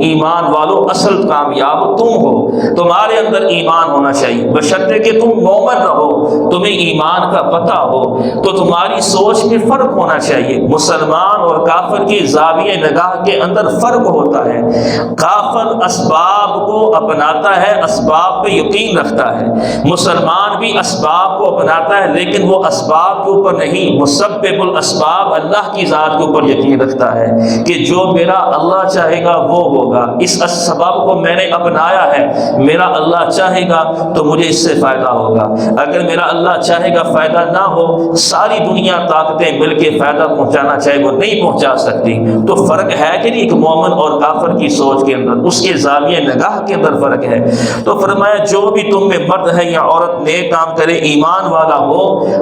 ایمان والو اصل کامیاب تم ہو، تمہارے اندر ایمان ہونا چاہیے، بشرطے کہ تم مومن رہو، تمہیں ایمان کا پتہ ہو، تو تمہاری سوچ میں فرق ہونا چاہیے۔ مسلمان اور کافر کی زاویہ نگاہ کے اندر فرق ہوتا ہے۔ کافر اسباب کو اپناتا ہے، اسباب پہ یقین رکھتا ہے، مسلمان بھی اسباب کو اپناتا ہے لیکن وہ اسباب کے اوپر نہیں، مسبب الاسباب اللہ کی ذات کے اوپر یقین رکھتا ہے کہ جو میرا اللہ چاہے گا وہ ہوگا، اس سبب کو میں نے اپنایا ہے، میرا اللہ چاہے گا تو مجھے اس سے فائدہ ہوگا، اگر میرا اللہ چاہے گا فائدہ نہ ہو، ساری دنیا طاقتیں مل کے فائدہ پہنچانا چاہے وہ نہیں پہنچا سکتی۔ تو فرق ہے کہ نہیں، ایک مومن اور کافر کی سوچ کے اندر، اس کے زاویہ نگاہ کے اندر فرق ہے۔ تو فرمایا جو بھی تم میں مرد ہے یا عورت نیک کام کرے، ایمان والا ہو،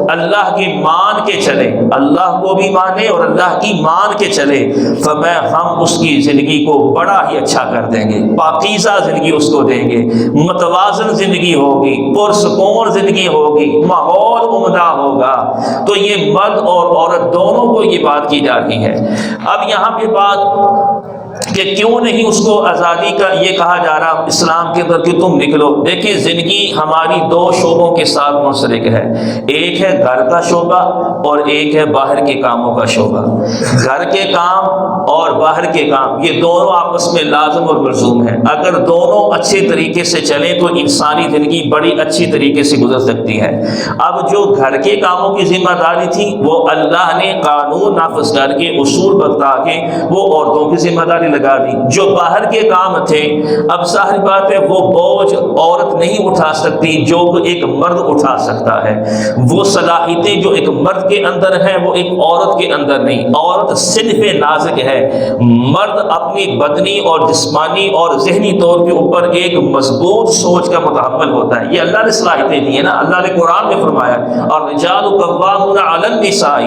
اللہ کی مان کے چلے، اللہ کو بھی مانے اور اللہ کی مان کے چلے، فرمایا ہم اس کی زندگی کو بڑا ہی اچھا کر دیں گے، پاکیزہ زندگی اس کو دیں گے، متوازن زندگی ہوگی، پرسکون زندگی ہوگی، ماحول عمدہ ہوگا۔ تو یہ مرد اور عورت دونوں کو یہ بات کی جا رہی ہے۔ اب یہاں پہ بات کہ کیوں نہیں اس کو آزادی کا یہ کہا جا رہا اسلام کے اندر کہ تم نکلو۔ دیکھیں زندگی ہماری دو شعبوں کے ساتھ منسلک ہے، ایک ہے گھر کا شعبہ اور ایک ہے باہر کے کاموں کا شعبہ۔ گھر کے کام اور باہر کے کام یہ دونوں آپس میں لازم اور ملزوم ہیں، اگر دونوں اچھے طریقے سے چلیں تو انسانی زندگی بڑی اچھی طریقے سے گزر سکتی ہے۔ اب جو گھر کے کاموں کی ذمہ داری تھی وہ اللہ نے قانون نافذ کر کے اصول بتا کے وہ عورتوں کی ذمہ داری لگا دی۔ جو باہر کے کام تھے، اب ظاہر بات ہے وہ بوجھ عورت نہیں اٹھا سکتی جو ایک مرد اٹھا سکتا ہے، وہ صلاحیتیں جو ایک مرد کے اندر ہیں وہ ایک عورت کے اندر نہیں۔ عورت صنف نازک ہے، مرد اپنی بدنی اور جسمانی اور ذہنی طور کے اوپر ایک مضبوط سوچ کا متحمل ہوتا ہے۔ یہ اللہ نے صلاحیتیں دی ہیں نا، اللہ نے قرآن میں فرمایا اور رجال قوامون علی النساء،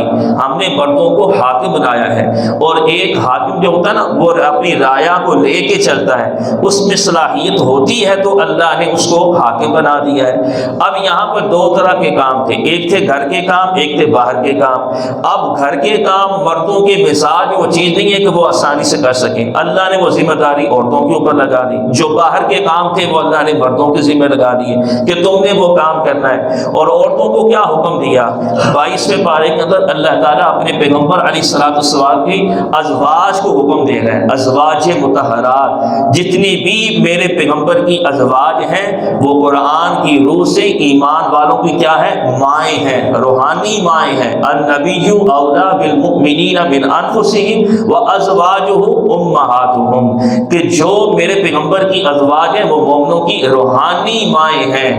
ہم نے مردوں کو حاکم بنایا ہے، اور ایک حاکم جو ہوتا ہے نا وہ اپنی رایا کو لے کے چلتا ہے، اس میں صلاحیت ہوتی ہے تو اللہ نے اس کو حاکم بنا دیا ہے۔ اب یہاں پر دو طرح کے کام تھے، ایک تھے گھر کے کام، ایک تھے باہر کے کام۔ اب گھر کے کام مردوں کے مزاج میں وہ چیز نہیں ہے کہ وہ آسانی سے کر سکیں، اللہ نے وہ ذمہ داری عورتوں کے اوپر لگا دی۔ جو باہر کے کام تھے وہ اللہ نے مردوں کے ذمہ لگا دیے کہ تم نے وہ کام کرنا ہے۔ اور عورتوں کو کیا حکم دیا؟ 22ویں پارے کے اندر اللہ تعالیٰ اپنے پیغمبر علیہ السلام کی ازواج کو حکم دے رہا ہے، ازواج مطہرات، جتنی بھی میرے پیغمبر کی ازواج ہیں وہ قرآن کی روح سے ایمان والوں کی کیا ہے؟ مائیں ہیں، روحانی مائیں ہیں۔ النبی اولیٰ بالمؤمنین من انفسہم وازواجہ امہاتہم، کہ جو میرے پیغمبر کی ازواج ہیں وہ مومنوں کی روحانی مائیں ہیں۔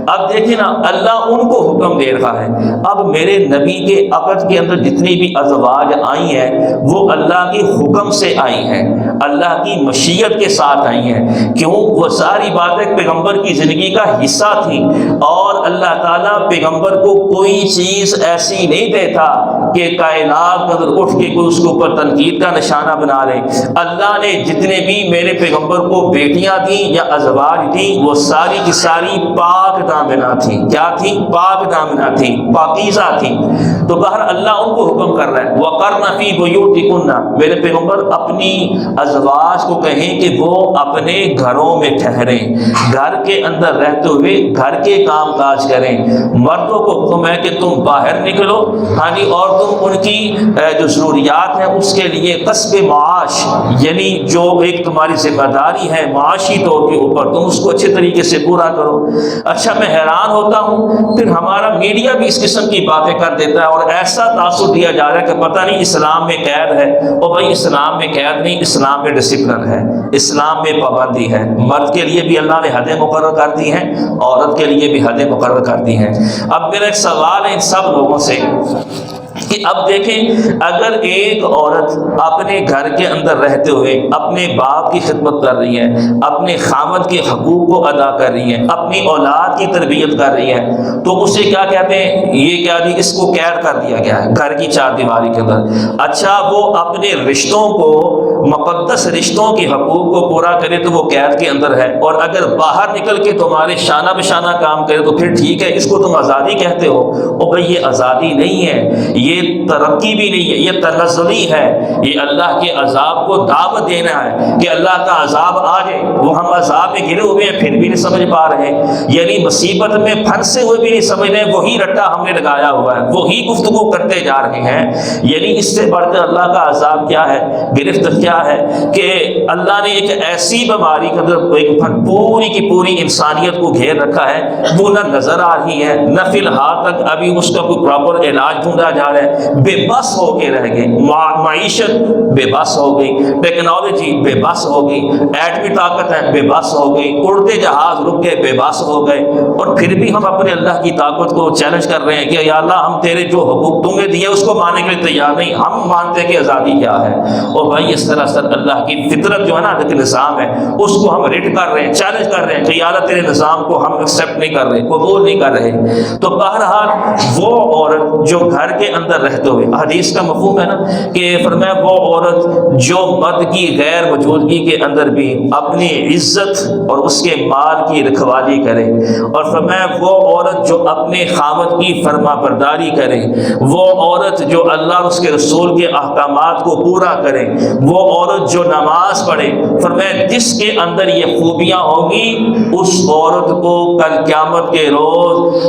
اب دیکھیں نا اللہ ان کو حکم دے رہا ہے، اب میرے نبی کے عقد کے اندر جتنی بھی ازواج آئی ہیں وہ اللہ کے حکم سے آئی ہیں، اللہ کی مشیت کے ساتھ آئی ہیں۔ کیوں؟ وہ ساری باتیں پیغمبر کی زندگی کا حصہ تھی، اور اللہ تعالیٰ پیغمبر کو کوئی چیز ایسی نہیں دیتا کہ کائنات اگر اٹھ کے کوئی اس کے اوپر تنقید کا نشانہ بنا لے۔ اللہ نے جتنے بھی میرے پیغمبر کو بیٹیاں دیں یا ازواج دیں وہ ساری کی ساری پاک دامنہ تھیں۔ کیا تھیں؟ پاک دامنہ تھیں، پاکیزہ تھیں۔ تو بہر اللہ ان کو حکم کر رہا ہے وَقَرْنَ فِي بُيُوتِكُنَّ، میرے پیغمبر اپنی ازواج کو کہیں کہ وہ اپنے گھروں میں ٹھہریں، گھر کے اندر رہتے ہوئے گھر کے کام کاج کریں۔ مردوں کو حکم ہے کہ تم باہر نکلو، اور تم ان کی جو ضروریات ہیں اس کے لیے کسب معاش، یعنی جو ایک تمہاری ذمہ داری ہے معاشی طور کے اوپر تم اس کو اچھے طریقے سے پورا کرو۔ اچھا میں حیران ہوتا ہوں پھر ہمارا میڈیا بھی اس قسم کی باتیں کر دیتا ہے اور ایسا تاثر دیا جا رہا ہے کہ پتہ نہیں اسلام میں قید ہے۔ اور بھائی اسلام میں قید نہیں، اسلام میں ڈسپلن ہے، اسلام میں پابندی ہے۔ مرد کے لیے بھی اللہ نے حدیں مقرر کر دی ہیں، عورت کے لیے بھی حدیں مقرر کر دی ہیں۔ اب میرا ایک سوال ہے ان سب لوگوں سے کہ اب دیکھیں اگر ایک عورت اپنے گھر کے اندر رہتے ہوئے اپنے باپ کی خدمت کر رہی ہے، اپنے خاوند کے حقوق کو ادا کر رہی ہے، اپنی اولاد کی تربیت کر رہی ہے، تو اسے کیا کہتے ہیں؟ یہ کیا جی اس کو قید کر دیا گیا ہے گھر کی چار دیواری کے اندر۔ اچھا وہ اپنے رشتوں کو، مقدس رشتوں کے حقوق کو پورا کرے تو وہ قید کے اندر ہے، اور اگر باہر نکل کے تمہارے شانہ بشانہ کام کرے تو پھر ٹھیک ہے، اس کو تم آزادی کہتے ہو۔ اور بھائی یہ آزادی نہیں ہے، یہ ترقی بھی نہیں ہے، یہ تنزلی ہے، یہ اللہ کے عذاب کو دعوت دینا ہے کہ اللہ کا عذاب آ جائے۔ وہ ہم عذاب میں گرے ہوئے ہیں پھر بھی نہیں سمجھ پا رہے، یعنی مصیبت میں پھنسے ہوئے بھی نہیں سمجھ رہے، وہی رٹا ہم نے لگایا ہوا ہے، وہی گفتگو کرتے جا رہے ہیں۔ یعنی اس سے بڑھ کر اللہ کا عذاب کیا ہے، گرفت کیا ہے کہ اللہ نے ایک ایسی بیماری کے اندر پوری کی پوری انسانیت کو گھیر رکھا ہے، وہ نہ نظر آ رہی ہے، نہ فی الحال تک ابھی اس کا کوئی پراپر علاج ڈھونڈا جا رہا ہے، بے بس ہو کے رہ گئے، معیشت بے بس ہو گئی، ٹیکنالوجی بے بس ہو گئی، ایٹمی طاقت ہے بے بس ہو گئی، اڑتے جہاز رک گئے بے بس ہو گئے، اور پھر بھی ہم اپنے اللہ کی طاقت کو چیلنج کر رہے ہیں کہ یا اللہ ہم تیرے جو حقوق تم نے دیے اس کو ماننے کے لیے تیار نہیں، ہم مانتے ہیں کہ آزادی کیا ہے۔ اور بھائی اس طرح سے اللہ کی فطرت جو ہے نا، اللہ کا نظام ہے، اس کو ہم ریٹ کر رہے ہیں، چیلنج کر رہے ہیں کہ یا اللہ تیرے نظام کو ہم ایکسیپٹ نہیں کر رہے، قبول نہیں کر رہے۔ تو بہرحال وہ عورت جو گھر کے اندر رہتے ہوئے، حدیث کا مفہوم ہے نا کہ فرمایا وہ عورت جو مرد کی غیر موجودگی کے اندر بھی اپنی عزت اور اس کے مال کی رکھوالی کرے، اور فرمایا وہ عورت جو اپنے خاوند کی فرما برداری کرے، وہ عورت جو اللہ اور اس کے رسول کے احکامات کو پورا کرے، وہ عورت جو نماز پڑھے، فرمایا جس کے اندر یہ خوبیاں ہوں گی اس عورت کو کل قیامت کے روز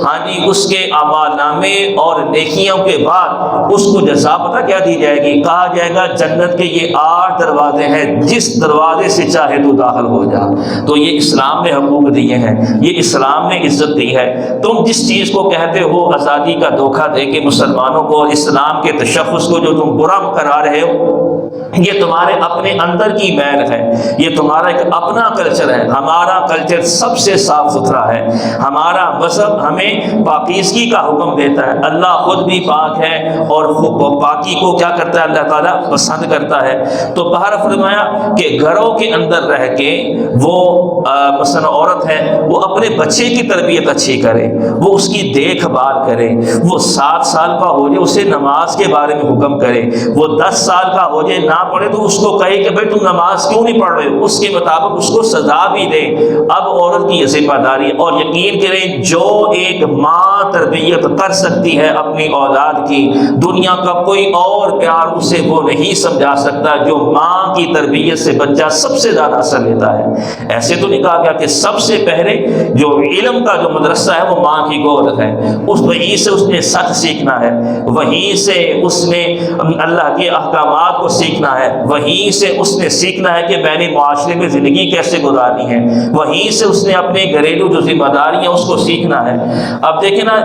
اس کے اعمال نامے اور نیکیوں کے بعد اس کو جزا پتہ کیا دی جائے گی، کہا جائے گا جنت کے یہ 8 دروازے ہیں، جس دروازے سے چاہے تو داخل ہو جا۔ تو یہ اسلام نے حقوق دیے ہیں، یہ اسلام نے عزت دی ہے۔ تم جس چیز کو کہتے ہو آزادی کا دھوکہ دے کے مسلمانوں کو اور اسلام کے تشخص کو جو تم برا کرا رہے ہو، یہ تمہارے اپنے اندر کی میل ہے، یہ تمہارا ایک اپنا کلچر ہے۔ ہمارا کلچر سب سے صاف ستھرا ہے، ہمارا مذہب ہمیں پاکیزگی کا حکم دیتا ہے، اللہ خود بھی پاک ہے اور پاکی کو کیا کرتا ہے اللہ تعالیٰ پسند کرتا ہے۔ تو باہر فرمایا کہ گھروں کے اندر رہ کے وہ مثلا عورت ہے وہ اپنے بچے کی تربیت اچھی کرے، وہ اس کی دیکھ بھال کرے، وہ 7 سال کا ہو جائے اسے نماز کے بارے میں حکم کرے، وہ 10 سال کا ہو جائے نہ پڑھے تو اس کو کہے کہ بھائی تم نماز کیوں نہیں پڑھ رہے ہو، اس کے مطابق اس کو سزا بھی دے۔ اب عورت کی یہ ذمہ داری، اور یقین کریں جو ایک ماں تربیت کر سکتی ہے اپنی اولاد کی، دنیا کا کوئی اور پیار اسے وہ نہیں سمجھا سکتا جو ماں کی تربیت سے بچہ سب سے زیادہ اثر لیتا ہے۔ ایسے تو نہیں کہا گیا کہ سب سے پہلے جو علم کا جو مدرسہ ہے وہ ماں کی گود ہے، وہیں سے اس نے سچ سیکھنا ہے، وہیں سے اس نے اللہ کے احکامات کو سیکھنا ہے، وہیں سے اس نے سیکھنا ہے کہ میں نے معاشرے میں زندگی کیسے گزارنی ہے، وہیں سے اس نے اپنے گھریلو جو ذمہ داریاں اس کو سیکھنا ہے۔ اب دیکھیں نا،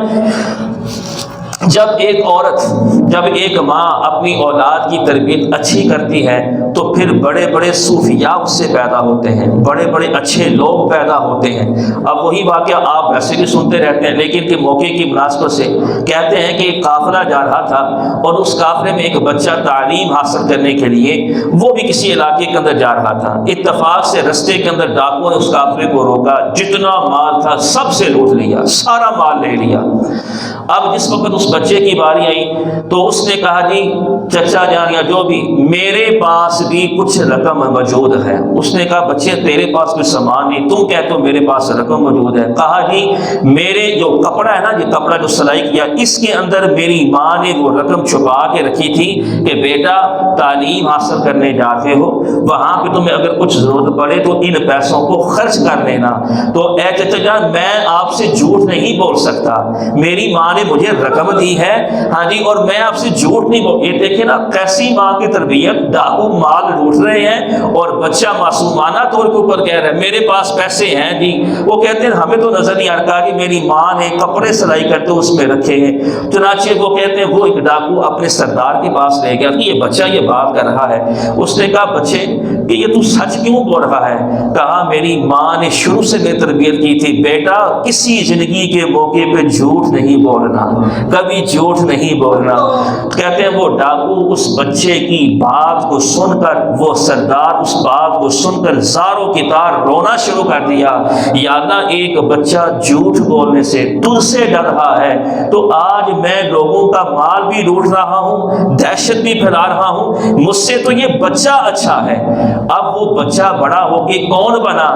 جب ایک ماں اپنی اولاد کی تربیت اچھی کرتی ہے تو پھر بڑے بڑے صوفیاء اس سے پیدا ہوتے ہیں، بڑے بڑے اچھے لوگ پیدا ہوتے ہیں۔ اب وہی واقعہ آپ ویسے بھی سنتے رہتے ہیں، لیکن کہ موقع کی مناسبت سے کہتے ہیں کہ ایک قافلہ جا رہا تھا اور اس قافلے میں ایک بچہ تعلیم حاصل کرنے کے لیے وہ بھی کسی علاقے کے اندر جا رہا تھا۔ اتفاق سے رستے کے اندر ڈاکوؤں نے اس قافلے کو روکا، جتنا مال تھا سب سے لوٹ لیا، سارا مال لے لیا۔ اب جس وقت اس بچے کی باری آئی تو اس نے کہا جی چچا جان یا جو بھی، میرے پاس بھی کچھ رقم موجود ہے۔ اس نے کہا بچے تیرے پاس کوئی سامان نہیں، تم کہتے ہو میرے پاس رقم موجود ہے۔ کہا جی میرے جو کپڑا ہے نا، یہ کپڑا جو سلائی کیا اس کے اندر میری ماں نے وہ رقم چھپا کے رکھی تھی کہ بیٹا تعلیم حاصل کرنے جاتے ہو، وہاں پہ تمہیں اگر کچھ ضرورت پڑے تو ان پیسوں کو خرچ کر لینا۔ تو اے چچا جان میں آپ سے جھوٹ نہیں بول سکتا، میری ماں نے مجھے رقم دی ہے، ہاں جی، اور میں آپ سے جھوٹ نہیں بول۔ یہ دیکھیں نا کیسی ماں کی تربیت، ڈاکو مال لوٹ رہے ہیں اور بچہ معصومانہ طور کے اوپر کہہ رہا ہے میرے پاس پیسے ہیں جی۔ وہ کہتے ہیں ہمیں تو نظر نہیں آ رہا کہ میری ماں نے کپڑے سلائی کرتے اس میں رکھے ہیں۔ چنانچہ وہ کہتے ہیں وہ ایک ڈاکو اپنے سردار کے پاس لے گیا کہ یہ بچہ یہ بات کر رہا ہے۔ اس نے کہا بچے کہ یہ تو سچ کیوں بول رہا ہے؟ کہا میری ماں نے شروع سے میں تربیت کی تھی بیٹا کسی زندگی کے موقع پہ جھوٹ نہیں بولنا، کبھی جھوٹ نہیں بولنا۔ کہتے ہیں وہ ڈاکو اس بچے کی بات کو سن کر، وہ سردار اس بات کو سن کر زاروں کی طرح رونا شروع کر دیا، یا اللہ ایک بچہ جھوٹ بولنے سے تجھ سے ڈر رہا ہے تو آج میں لوگوں کا مال بھی لوٹ رہا ہوں، دہشت بھی پھیلا رہا ہوں، مجھ سے تو یہ بچہ اچھا ہے۔ اب وہ بچہ بڑا ہو کے کون بنا؟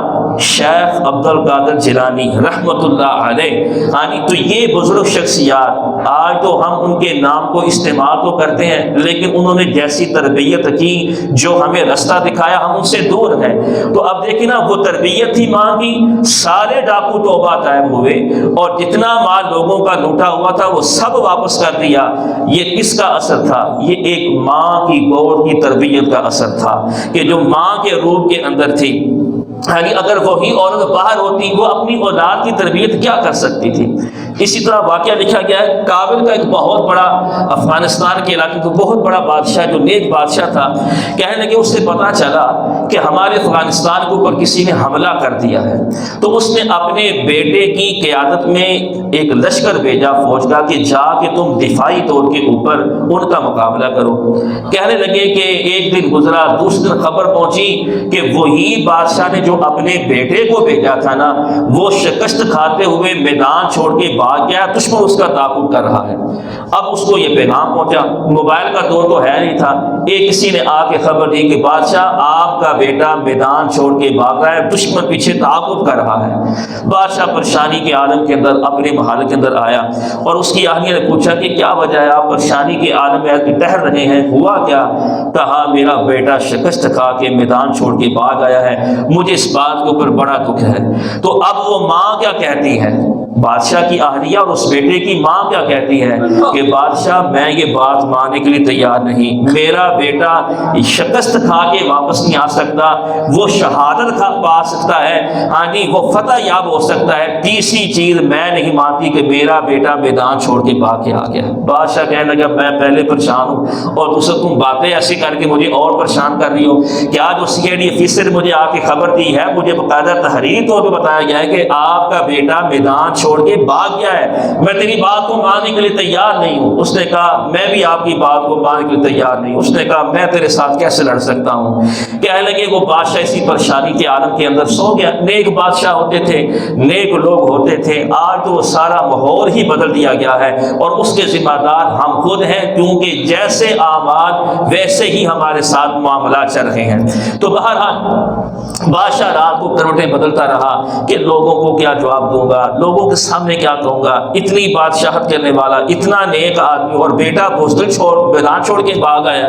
شیخ عبد القادر جیلانی رحمت اللہ علیہ۔ تو یہ بزرگ شخصیات آج آج تو ہم ان کے نام کو استعمال تو کرتے ہیں، لیکن انہوں نے جیسی تربیت کی، جو ہمیں رستہ دکھایا، ہم ان سے دور ہیں۔ تو اب دیکھیں نا، وہ تربیت تھی ماں کی، سارے ڈاکو توبہ طائب ہوئے اور جتنا مال لوگوں کا لوٹا ہوا تھا وہ سب واپس کر دیا۔ یہ کس کا اثر تھا؟ یہ ایک ماں کی گود کی تربیت کا اثر تھا، کہ جو ماں کے روح کے اندر تھی۔ یعنی اگر وہی عورت باہر ہوتی، وہ اپنی اولاد کی تربیت کیا کر سکتی تھی؟ اسی طرح واقعہ لکھا گیا ہے، کابل کا ایک بہت بڑا، افغانستان کے علاقے کا بہت بڑا بادشاہ، جو نیک بادشاہ تھا، کہنے لگے اس سے پتہ چلا کہ ہمارے افغانستان کے اوپر کسی نے حملہ کر دیا ہے، تو اس نے اپنے بیٹے کی قیادت میں ایک لشکر بھیجا فوج کا کہ جا کے تم دفاعی طور کے اوپر ان کا مقابلہ کرو۔ کہنے لگے کہ ایک دن گزرا، دوسرے دن خبر پہنچی کہ وہی بادشاہ نے جو اپنے بیٹے کو بھیجا تھا نا، وہ شکست کھاتے ہوئے میدان چھوڑ کے بھاگ گیا، دشمن اس کا تعاقب کر رہا ہے۔ اب اس کو یہ پیغام پہنچا، موبائل کا دور تو ہے نہیں تھا، ایک کسی نے آ کے خبر دی کہ بادشاہ آپ کا بیٹا میدان چھوڑ کے بھاگ رہا ہے، دشمن پیچھے تعاقب کر رہا ہے۔ بادشاہ پریشانی کے عالم کے اندر اپنے محل کے اندر آیا اور اس کی اہلیہ نے پوچھا کہ کیا وجہ ہے، آپ پریشانی کے عالم میں ٹہر رہے ہیں، ہوا کیا؟ کہا میرا بیٹا شکست کھا کے میدان چھوڑ کے بھاگ آیا ہے، مجھے اس بات کے اوپر بڑا دکھ ہے۔ تو اب وہ ماں کیا کہتی ہے، بادشاہ کی اہلیہ اور اس بیٹے کی ماں کیا کہتی ہے کہ بادشاہ میں یہ بات ماننے کے لیے تیار نہیں، میرا بیٹا شکست کھا کے واپس نہیں آ سکتا، وہ شہادت پا سکتا ہے، ہاں جی وہ فتح یاب ہو سکتا ہے، تیسری چیز میں نہیں مانتی کہ میرا بیٹا میدان چھوڑ کے بھاگ کے آ گیا۔ بادشاہ کہنے لگا میں پہلے پریشان ہوں اور دوسرا تم باتیں ایسی کر کے مجھے اور پریشان کر رہی ہو، کیا جو CID آفیسر مجھے آ کے خبر دی ہے، مجھے باقاعدہ تحریر طور پہ بتایا گیا ہے کہ آپ کا بیٹا میدان چھوڑ کے بھاگ گیا ہے، میں تیری بات کو ماننے کے لیے تیار نہیں ہوں۔ اس نے کہا میں بھی آپ کی بات کو ماننے کے لیے تیار نہیں ہوں۔ اس نے کہا میں تیرے ساتھ کیسے لڑ سکتا ہوں؟ کہنے لگے وہ بادشاہ اسی پریشانی کے عالم کے اندر سو گیا۔ نیک بادشاہ ہوتے تھے، نیک لوگ ہوتے تھے، آج تو وہ سارا ماحول ہی بدل دیا گیا ہے اور اس کے ذمہ دار ہم خود ہیں، کیونکہ جیسے اعمال ویسے ہی ہمارے ساتھ معاملات چل رہے ہیں۔ تو بہرحال بادشاہ رات کو کروٹیں بدلتا رہا کہ لوگوں کو کیا جواب دوں گا، لوگوں کے سامنے کیا کہوں گا، اتنی بادشاہت کرنے والا، اتنا نیک آدمی، اور بیٹا بوسٹل میدان چھوڑ کے بھاگ آیا۔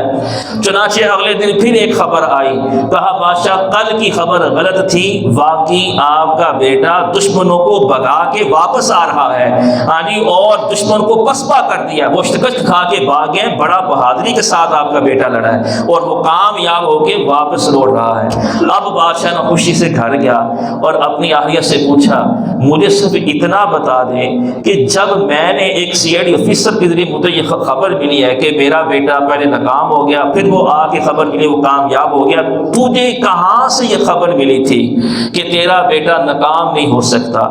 چنانچہ اگلے دن پھر ایک خبر آئی، کہا بادشاہ کل کی خبر غلط تھی، واقعی آپ کا بیٹا دشمنوں کو بھگا کے واپس آ رہا ہے، یعنی اور دشمن کو پسپا کر دیا، وہ شکست کھا کے بھاگے، بڑا بہادری کے ساتھ آپ کا بیٹا لڑا ہے اور وہ کامیاب ہو کے واپس لوٹ رہا ہے۔ اب بادشاہ نے خوشی سے گھر گیا اور اپنی اہلیہ سے پوچھا مجھے صرف اتنا بتا دیں کہ جب میں نے ایک CID آفیسر کے ذریعے مجھے یہ خبر ملی ہے کہ میرا بیٹا پہلے ناکام ہو گیا، پھر وہ آ کے خبر ملی وہ کامیاب ہو گیا، تجھے کہاں سے یہ خبر ملی تھی کہ تیرا بیٹا ناکام نہیں ہو سکتا؟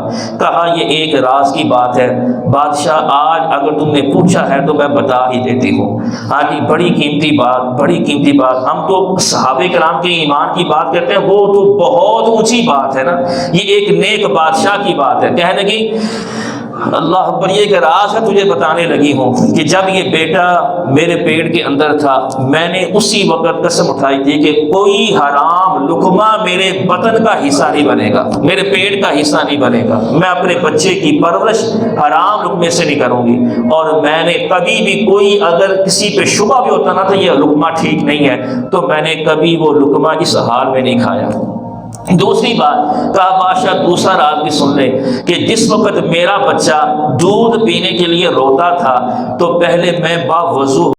کہا یہ ایک راز کی بات ہے بادشاہ، آج اگر تم نے پوچھا ہے تو میں بتا ہی دیتی ہوں۔ ہاں جی بڑی قیمتی بات، بڑی قیمتی بات، ہم تو صحابہ کرام کے ایمان کی بات کرتے ہیں، وہ تو بہت اونچی بات ہے نا، یہ ایک نیک بادشاہ کی بات ہے۔ کہنے لگی اللہ اکبر، یہ ایک راز ہے تجھے بتانے لگی ہوں کہ جب یہ بیٹا میرے پیٹ کے اندر تھا، میں نے اسی وقت قسم اٹھائی تھی کہ کوئی حرام لقمہ میرے بدن کا حصہ نہیں بنے گا، میرے پیٹ کا حصہ نہیں بنے گا، میں اپنے بچے کی پرورش حرام لقمے سے نہیں کروں گی، اور میں نے کبھی بھی کوئی اگر کسی پہ شبہ بھی ہوتا نا تو یہ لقمہ ٹھیک نہیں ہے تو میں نے کبھی وہ لقمہ اس حال میں نہیں کھایا۔ دوسری بات کہا بادشاہ دوسرا راز بھی سن لے کہ جس وقت میرا بچہ دودھ پینے کے لیے روتا تھا تو پہلے میں باوضو